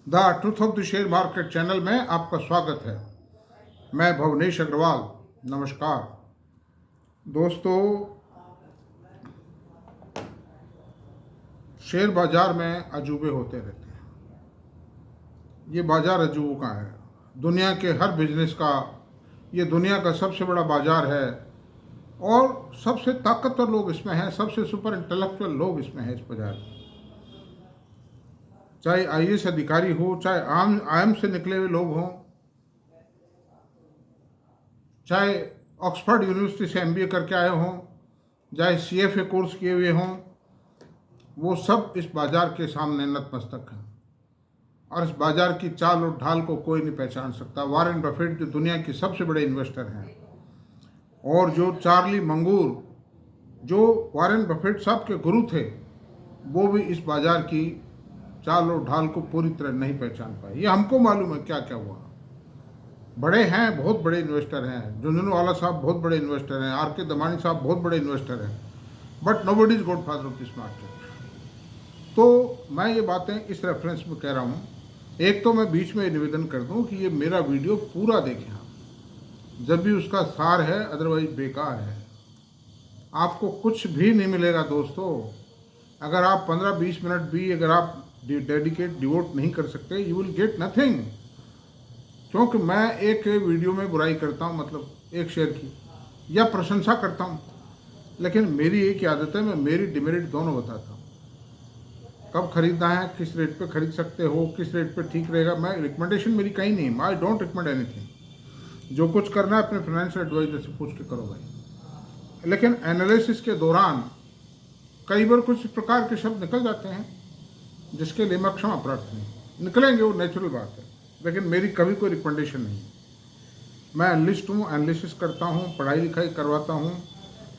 The truth of the share market channel में आपका स्वागत है। मैं भवनेश अग्रवाल। नमस्कार दोस्तों, शेयर बाजार में अजूबे होते रहते हैं। ये बाजार अजूबों का है। दुनिया के हर बिजनेस का ये दुनिया का सबसे बड़ा बाजार है और सबसे ताकतवर लोग इसमें हैं, सबसे सुपर इंटेलेक्चुअल लोग इसमें हैं। इस बाजार में चाहे आईएएस अधिकारी हो, चाहे आईएम से निकले हुए लोग हों, चाहे ऑक्सफोर्ड यूनिवर्सिटी से एमबीए करके आए हों, चाहे सीएफए कोर्स किए हुए हों, वो सब इस बाजार के सामने नतमस्तक हैं। और इस बाजार की चाल और ढाल को कोई नहीं पहचान सकता। वॉरेन बफेट जो दुनिया के सबसे बड़े इन्वेस्टर हैं, और जो चार्ली मंगूर जो वॉरेन बफेट साहब के गुरु थे, वो भी इस बाजार की चाल और ढाल को पूरी तरह नहीं पहचान पाए। ये हमको मालूम है क्या क्या हुआ। बड़े हैं, बहुत बड़े इन्वेस्टर हैं। झुंझुनवाला साहब बहुत बड़े इन्वेस्टर हैं, आर के दमानी साहब बहुत बड़े इन्वेस्टर हैं, but nobody is godfather of this market. तो मैं ये बातें इस रेफरेंस में कह रहा हूँ। एक तो मैं बीच में निवेदन कर दूँ कि ये मेरा वीडियो पूरा देखें आप, जब भी उसका सार है, अदरवाइज बेकार है। आपको कुछ भी नहीं मिलेगा दोस्तों। अगर आप 15-20 मिनट भी अगर आप डिवोट नहीं कर सकते, यू विल गेट नथिंग। क्योंकि मैं एक वीडियो में बुराई करता हूँ, मतलब एक शेयर की, या प्रशंसा करता हूँ, लेकिन मेरी एक ही आदत है, मैं मेरी डिमेरिट दोनों बताता हूँ। कब खरीदना है, किस रेट पे खरीद सकते हो, किस रेट पे ठीक रहेगा। मैं रिकमेंडेशन मेरी कहीं नहीं, आई डोंट रिकमेंड एनीथिंग। जो कुछ करना है अपने फाइनेंशियल एडवाइजर से पूछ के करो भाई। लेकिन एनालिसिस के दौरान कई बार कुछ प्रकार के शब्द निकल जाते हैं जिसके लिए मैं क्षमा प्रार्थी हूँ। निकलेंगे, वो नेचुरल बात है, लेकिन मेरी कभी कोई रिकमेंडेशन नहीं है। मैं एनालिस्ट हूँ, एनालिसिस करता हूँ, पढ़ाई लिखाई करवाता हूँ,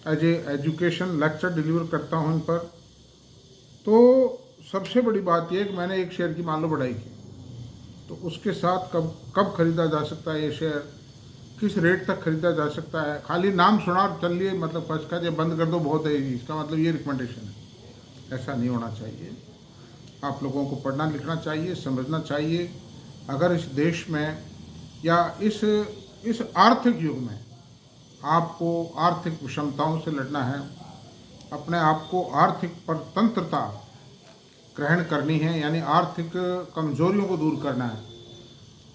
एज एजुकेशन लेक्चर डिलीवर करता हूँ इन पर। तो सबसे बड़ी बात यह कि मैंने एक शेयर की मान लो बढ़ाई की, तो उसके साथ कब खरीदा जा सकता है ये शेयर, किस रेट तक खरीदा जा सकता है। खाली नाम सुना चल लिए, मतलब फर्स्ट का बंद कर दो बहुत है, इसका मतलब ये रिकमेंडेशन है। ऐसा नहीं होना चाहिए। आप लोगों को पढ़ना लिखना चाहिए, समझना चाहिए। अगर इस देश में या इस आर्थिक युग में आपको आर्थिक विषमताओं से लड़ना है, अपने आप को आर्थिक परतंत्रता ग्रहण करनी है, यानी आर्थिक कमजोरियों को दूर करना है,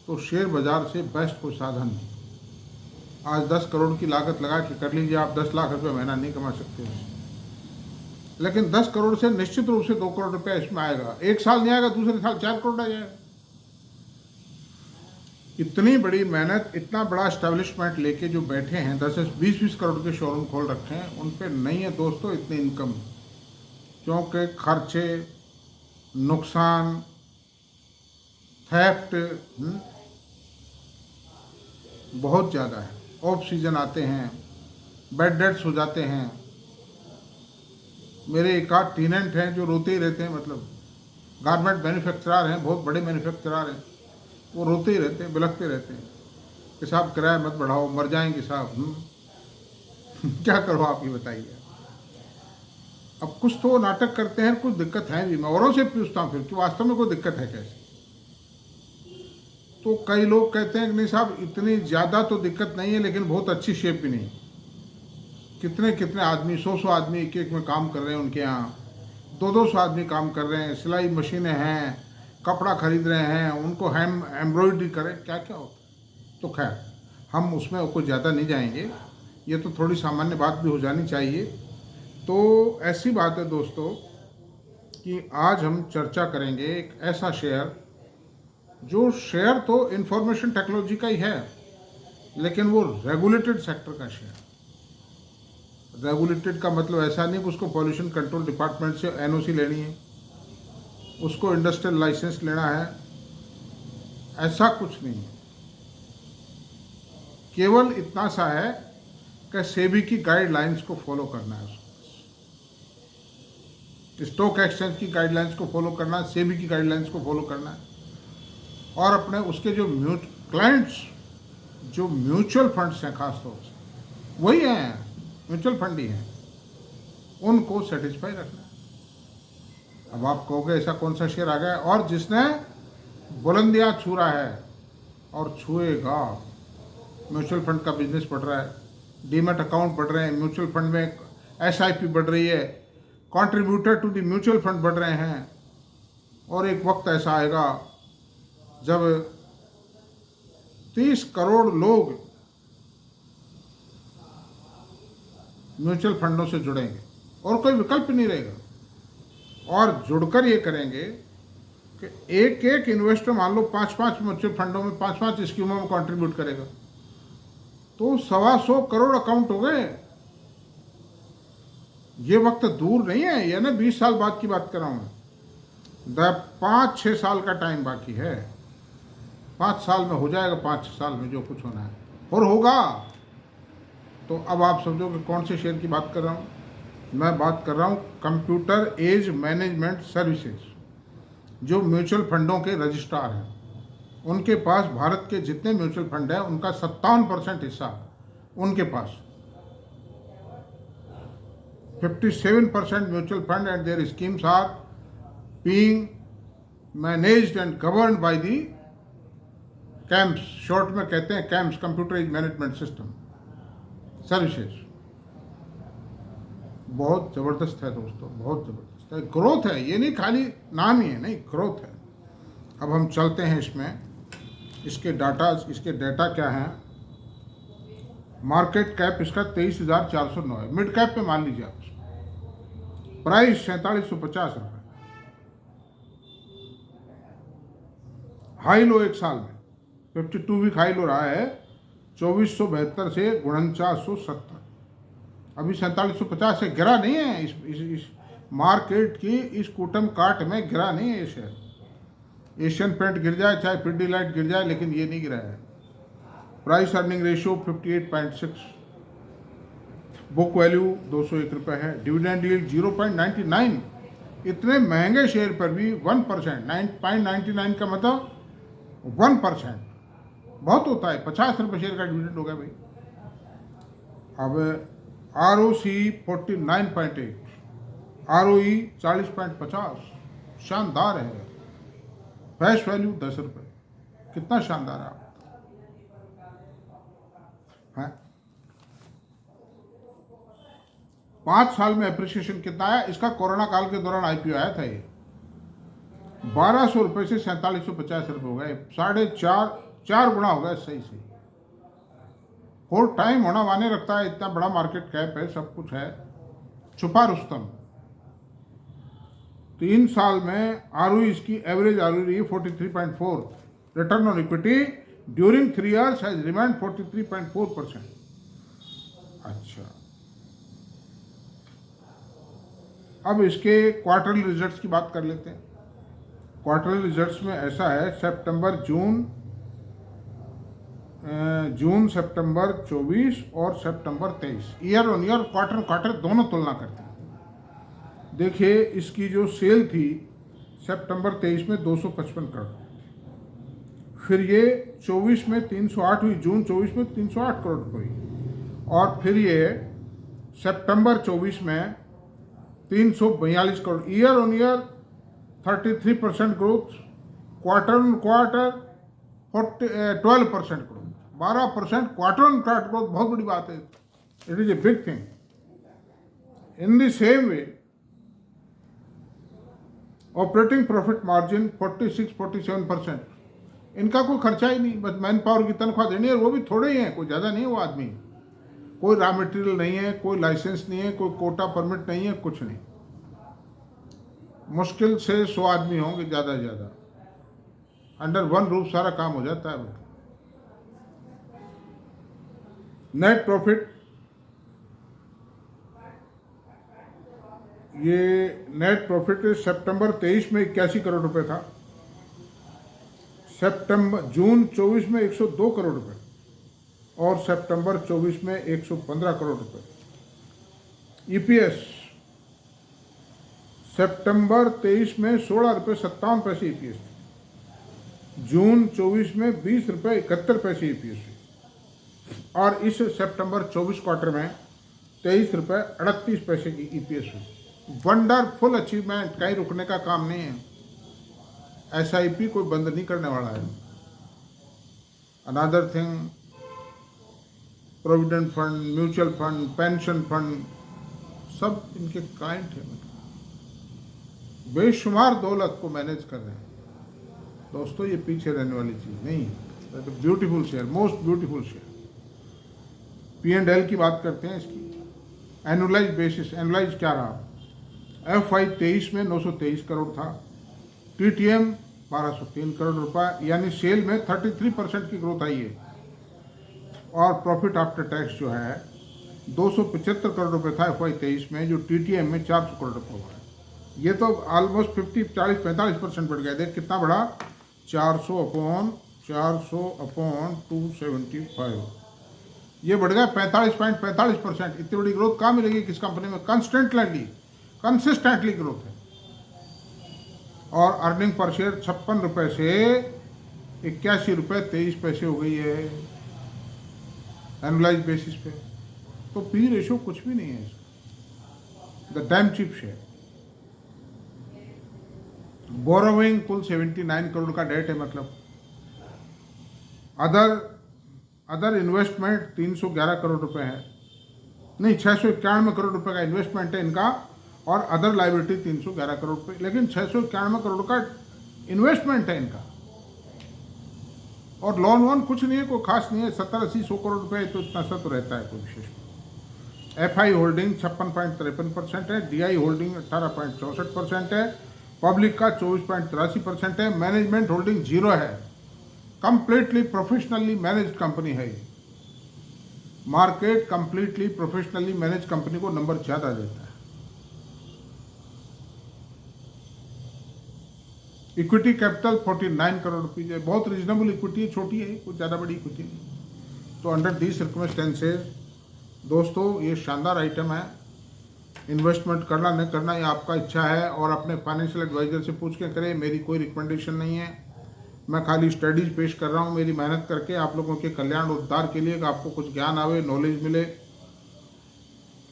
तो शेयर बाजार से बेस्ट कोई साधन नहीं। आज 10 करोड़ की लागत लगा के कर लीजिए, आप 10 लाख रुपये महीना नहीं कमा सकते उससे। लेकिन 10 करोड़ से निश्चित रूप से 2 करोड़ रुपया इसमें आएगा। एक साल नहीं आएगा, दूसरे साल 4 करोड़ आ जाएगा। इतनी बड़ी मेहनत, इतना बड़ा एस्टेब्लिशमेंट लेके जो बैठे हैं, 10-20 करोड़ के शोरूम खोल रखे हैं, उन पे नहीं है दोस्तों इतनी इनकम। क्योंकि खर्चे, नुकसान, थेफ्ट बहुत ज़्यादा है। ऑफ सीजन आते हैं, बैड डेट्स हो जाते हैं। मेरे एक आध टेनेंट हैं जो रोते ही रहते हैं, मतलब गारमेंट मैन्युफैक्चरर हैं, बहुत बड़े मैन्युफैक्चरर हैं, वो रोते ही रहते हैं, बिलखते रहते हैं कि साहब किराया मत बढ़ाओ, मर जाएंगे साहब। क्या करो आप, ये बताइए। अब कुछ तो नाटक करते हैं, कुछ दिक्कत है भी। मैं औरों से पूछता हूँ फिर कि वास्तव में कोई दिक्कत है कैसे। तो कई लोग कहते हैं कि नहीं साहब, इतनी ज़्यादा तो दिक्कत नहीं है, लेकिन बहुत अच्छी शेप भी नहीं। कितने कितने आदमी, 100 आदमी एक में काम कर रहे हैं उनके यहाँ, 200 आदमी काम कर रहे हैं, सिलाई मशीनें हैं, कपड़ा खरीद रहे हैं, उनको हम एम्ब्रॉयडरी करें, क्या क्या होता है। तो खैर, हम उसमें कुछ ज़्यादा नहीं जाएंगे, ये तो थोड़ी सामान्य बात भी हो जानी चाहिए। तो ऐसी बात है दोस्तों कि आज हम चर्चा करेंगे एक ऐसा शेयर, जो शेयर तो इंफॉर्मेशन टेक्नोलॉजी का ही है, लेकिन वो रेगुलेटेड सेक्टर का शेयर। रेगुलेटेड का मतलब ऐसा नहीं कि उसको पॉल्यूशन कंट्रोल डिपार्टमेंट से एनओसी लेनी है, उसको इंडस्ट्रियल लाइसेंस लेना है, ऐसा कुछ नहीं है। केवल इतना सा है कि सेबी की गाइडलाइंस को फॉलो करना है, उसको स्टॉक एक्सचेंज की गाइडलाइंस को फॉलो करना है, सेबी की गाइडलाइंस को फॉलो करना है, और अपने उसके जो क्लाइंट्स, जो म्यूचुअल फंड्स हैं, खासतौर से वही हैं, म्यूचुअल फंड ही हैं, उनको सेटिस्फाई रखना है। अब आप कहोगे ऐसा कौन सा शेयर आ गया, और जिसने बुलंदियां छू रहा है और छुएगा। म्यूचुअल फंड का बिजनेस बढ़ रहा है, डीमैट अकाउंट बढ़ रहे हैं, म्यूचुअल फंड में एसआईपी बढ़ रही है, contributor to the mutual fund बढ़ रहे हैं। और एक वक्त ऐसा आएगा जब 30 करोड़ लोग म्यूचुअल फंडों से जुड़ेंगे और कोई विकल्प नहीं रहेगा। और जुड़कर ये करेंगे कि एक एक इन्वेस्टर मान लो 5-5 म्यूचुअल फंडों में 5-5 स्कीमों में कंट्रीब्यूट करेगा, तो 125 करोड़ अकाउंट हो गए। ये वक्त दूर नहीं है, ये ना 20 साल बाद की बात कर रहा हूँ, 5-6 साल का टाइम बाकी है। 5 साल में हो जाएगा, 5 साल में जो कुछ होना है और होगा। तो अब आप समझो कि कौन से शेयर की बात कर रहा हूँ। मैं बात कर रहा हूँ कंप्यूटर एज मैनेजमेंट सर्विसेज, जो म्यूचुअल फंडों के रजिस्ट्रार हैं। उनके पास भारत के जितने म्यूचुअल फंड हैं उनका 57% हिस्सा उनके पास। 57% mutual fund and their schemes are being managed and governed by the CAMS, short में कहते हैं CAMS, computer age management system services. बहुत ज़बरदस्त है दोस्तों, बहुत ज़बरदस्त है। ग्रोथ है, ये नहीं खाली नाम ही है, नहीं ग्रोथ है। अब हम चलते हैं इसमें, इसके डाटा क्या है। मार्केट कैप इसका 23,409 है, मिड कैप पे मान लीजिए आप। प्राइस 4750 रुपये। हाई लो एक साल में 52 वीक हाई लो रहा है 2472 से 4970। अभी 4750 से गिरा नहीं है। इस मार्केट की इस कूटम काट में गिरा नहीं है ये शेयर। एशियन पेंट गिर जाए, चाहे पिडिलाइट गिर जाए, लेकिन ये नहीं गिरा है। Price earning ratio 58.6, book value 201 रुपये है। Dividend yield 0.99। इतने महंगे शेयर पर भी 1%, 9.99 का मतलब 1%, बहुत होता है। 50 रुपये शेयर का डिविडेंड हो गया भाई। अब ROC 49.8, ROE 40.50, शानदार है। फैश वैल्यू 10 रुपये, कितना शानदार है आप। 5 साल में एप्रिसिएशन कितना आया इसका? कोरोना काल के दौरान IPO आया था ये। 1200 रुपये से 4750 रुपये हो गए, 4.5 गुना हो गया। सही और टाइम होना माने रखता है। इतना बड़ा मार्केट कैप है, सब कुछ है। छुपा रुस्तम 3 साल में ROE इसकी एवरेज ROE रही 43.4। Return on equity during 3 years has remained 43.4%। अच्छा, अब इसके क्वार्टरली रिजल्ट्स की बात कर लेते हैं। क्वार्टरली रिजल्ट्स में ऐसा है, जून सितंबर 24 और सितंबर 23, ईयर ऑन ईयर, क्वार्टर दोनों तुलना करते हैं। देखिए इसकी जो सेल थी सितंबर 23 में 255 करोड़, फिर ये 24 में 308 हुई, जून 24 में 308 करोड़ हुई, और फिर ये सितंबर 24 में 342 crore. Year on year 33% growth, quarter on quarter 12% growth, 12% quarter on quarter growth, बहुत बड़ी बात है। It is a big thing. In the same way operating profit margin 46-47%। इनका कोई खर्चा ही नहीं, बस मैन पावर की तनख्वाह देनी है, वो भी थोड़े ही है, कोई ज़्यादा नहीं है वो आदमी। कोई रॉ मटेरियल नहीं है, कोई लाइसेंस नहीं है, कोई कोटा परमिट नहीं है, कुछ नहीं। मुश्किल से 100 आदमी होंगे ज़्यादा से ज़्यादा। अंडर वन रूफ सारा काम हो जाता है। नेट प्रॉफिट, ये नेट प्रॉफिट सितंबर 23 में 81 करोड़ रुपए था, जून 24 में 102 करोड़ रुपए, और सितंबर 24 में 115 करोड़ रुपए। EPS सितंबर 23 में 16 रुपये 57 पैसे EPS थी, जून 24 में 20 रुपये 71 पैसे EPS हुई, और इस सितंबर 24 क्वार्टर में 23 रुपये 38 पैसे की EPS हुई। वंडरफुल अचीवमेंट, कहीं रुकने का काम नहीं है। SIP कोई बंद नहीं करने वाला है। Another thing, provident fund, mutual fund, pension fund, सब इनके क्लाइंट हैं। बेशुमार दौलत को मैनेज कर रहे हैं। दोस्तों ये पीछे रहने वाली चीज़ नहीं है। तो beautiful share, most beautiful share. P&L की बात करते हैं इसकी। एनुअलाइज बेसिस, एनुअलाइज क्या रहा? FY 23 में 923 करोड़ था, TTM 1203 करोड़ रुपए, यानी सेल में 33% की ग्रोथ आई है। और प्रॉफिट आफ्टर टैक्स जो है 275 करोड़ रुपए था FY 23 में, जो TTM में 400 करोड़ रुपए हुआ है। ये तो ऑलमोस्ट 40-45% बढ़ गया। देख कितना बढ़ा, 400 अपॉन 275, ये बढ़ गया 45.45%। इतनी बड़ी ग्रोथ कहाँ मिलेगी किस कंपनी में? कंसिस्टेंटली ग्रोथ है। और अर्निंग पर शेयर 56 रुपये से 81 रुपये 23 पैसे हो गई है एनुअलाइज बेसिस पे। तो पी रेशो कुछ भी नहीं है इसका। The damn cheap share. Borrowing कुल 79 करोड़ का डेट है, मतलब अदर इन्वेस्टमेंट 311 करोड़ रुपए है, नहीं 691 करोड़ रुपए का इन्वेस्टमेंट है इनका, और अदर लाइबिलिटी 311 करोड़ रुपए, लेकिन 691 करोड़ का इन्वेस्टमेंट है इनका। और लोन वोन कुछ नहीं है, कोई खास नहीं है, 70-80-100 करोड़ रुपए, तो इतना सा तो रहता है कोई विशेष। FI होल्डिंग 56.53% है, DI होल्डिंग 18.64% है, पब्लिक का 24.83% है, मैनेजमेंट होल्डिंग 0 है। कंप्लीटली प्रोफेशनली मैनेज्ड कंपनी है ये। Market completely professionally manage company को नंबर ज़्यादा देता है। इक्विटी कैपिटल 49 करोड़ रुपीज़ है, बहुत रीजनेबल इक्विटी है, छोटी है, कुछ ज़्यादा बड़ी इक्विटी नहीं। तो अंडर दीज सर्कमस्टेंसेज दोस्तों ये शानदार आइटम है। इन्वेस्टमेंट करना नहीं करना ये आपका इच्छा है, और अपने फाइनेंशियल एडवाइजर से पूछ के करें। मेरी कोई रिकमेंडेशन नहीं है, मैं खाली स्टडीज पेश कर रहा हूँ मेरी मेहनत करके आप लोगों के कल्याण उद्धार के लिए, कि आपको कुछ ज्ञान आवे, नॉलेज मिले।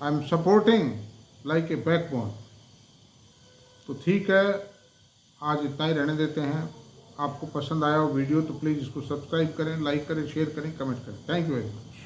I am supporting like a backbone. तो ठीक है, आज इतना ही रहने देते हैं। आपको पसंद आया हो वीडियो तो प्लीज़ इसको सब्सक्राइब करें, लाइक करें, शेयर करें, कमेंट करें। Thank you very much.